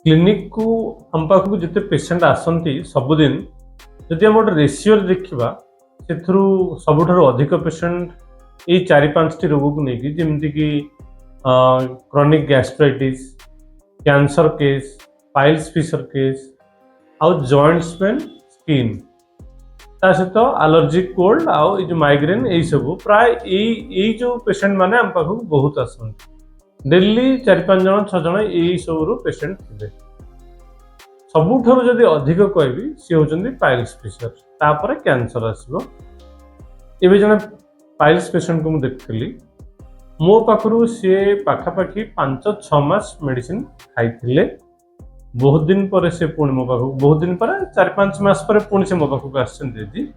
Clinic को हम पाखक जिते पेसेंट आसती सबुदिन जदि आम गोटे रेसीओ देखा से सबुठ अधिक पेसेंट ये 4-5 टी रोग को लेकिन जमीक कि chronic gastritis, cancer case, piles fissure case, आउ जॉइंट्स पेन, स्किन ता सहित एलर्जिक कोल्ड आउ जो माइग्रेन यही सब प्राय यही जो पेसेंट माने आम पाखक बहुत आसती डेली 4-5 जन 6 जन यही सब पेसेंट थे सबुठार जदि अधिक कहबी सी होचंदी पाइल्स फिशर तापर कैंसर आसबो। एबे जने पाइल्स पेशेंट को मुझे देखली मो पाखरु सी पाखापाखि 5-6 मास मेडिसिन खाइथिले बहुत दिन पर से पुणी मो पाखु बहुत दिन पर 4-5 मास पर पुणी से मो पाखु आछन दीदी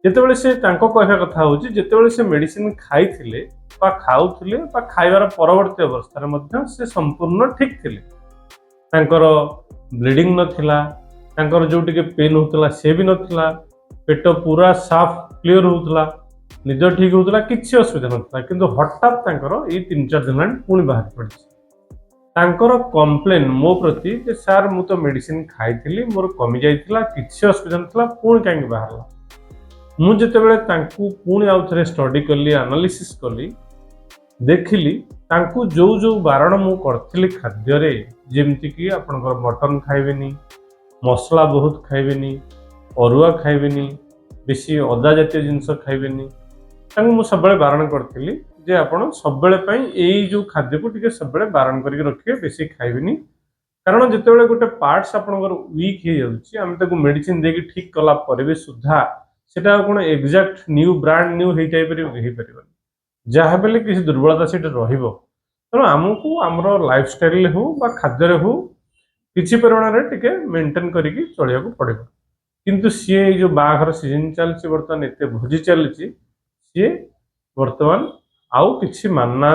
जेतेबेले से तांको कहवा कथा होची जेतेबेले से मेडिसिन खाइथिले बा खाउथिले बा खाइबार परवर्ती अवस्था रे मध्य से संपूर्ण ठीक थिले तांकर ब्लीडिंग नथिला तांकर जो टिके पेन होतला से भी नथिला पेट पूरा साफ क्लियर होतला निज ठीक होतला किछि असुविधा नथिला किंतु हठात तांकर ए 3-4 दिन पुणी बाहर पड़छि तांकर कंप्लेन मो प्रति जे सर मु तो मेडिसिन खाइथिली मोर कमी जाइथिला किछि असुविधा नथिला पुणी कांगे बाहरला मु जेतेबेले तांकू पुणी आउ थरे स्टडी करली एनालिसिस करली देखिली तांकू जो जो बारण मु करथिली खाद्य रे जेमति कि आपनकर मटन खाइबेनी मसला बहुत खाइबेनी अरुआ खाइबेनी बेसी अदा जातीय जिनस खाइबेनी तांकू मु सबले बारण करथिली जे आपण सबले पई एई जो खाद्य को टिके सबले बारण करके रखिए बेसी खाइबेनी कारण जेतेबेले गोटे पार्ट्स आपनकर वीक हे जाउची हम ताकू मेडिसिन देके ठीक कला पर भी सुधा सेटा कोन एग्जैक्ट न्यू ब्रांड न्यू हे जाय परिबो जहाँ बेले किसी दुर्बलता से रहिबो तेणु आमको आमर लाइफस्टाइल हो बा खाद्य हो किसी परिमाण टिके मेंटेन करके चलिया पड़ो किंतु सी जो बाहर सीजन चलती बर्तमान एत भोजी चलती सी बर्तमान आउ किसी मानना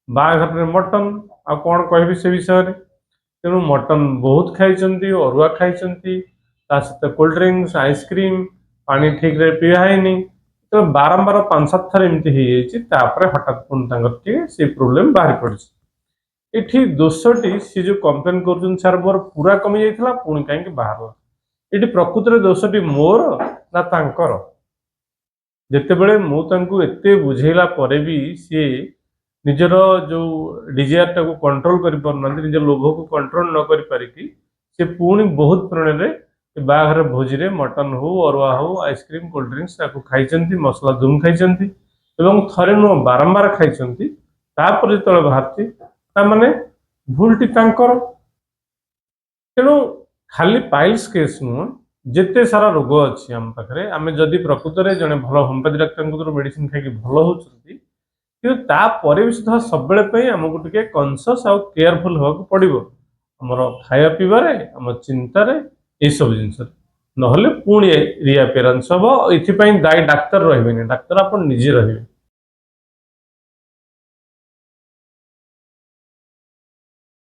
बाहर मटन आ कौन कह से विषय तेणु मटन बहुत खाई अरुआ खाई सहित कोल्ड ड्रिंक्स आइसक्रीम पानी ठीक रे पिया है तो बारंबार 5-7 थर एमती हठात पुणी से प्रोब्लेम बाहर पड़ी ये दोषटी सी जो कंप्लेन कर सर मोर पूरा कमी जाइए पुणी कहीं बाहर ये प्रकृत में दोषटी मोर ना तांकर जितेबले मुझे बुझेला पर भी सी निजर जो डिजायर टाक कंट्रोल कर पारना निज लोभ को कंट्रोल न कर पारिकी से पुणी बहुत परिमाण बाहर भोजी रे मटन हो अरुआ हो आइसक्रीम कोल्ड ड्रिंक्स खाई मसला धूम खाई थे नुह बारंबार खाई जो बाहर माने भूलटी तेणु खाली पाइल्स केस नुह जिते सारा रोग अच्छी आम पाखे आम जदि प्रकृत में जड़े भल होमिओपैथी डाक्तर मेडिसिन खाई भल होती भी सुधा सब आमको टे कनसीयस आउ केयरफुल होगा पड़ो आमर खाया पीबार आम चिंतार ये सब जिनस ना पुणी रिअपेयरेंस हम ये दायी डाक्तर रही डाक्तर आप निजे रहे।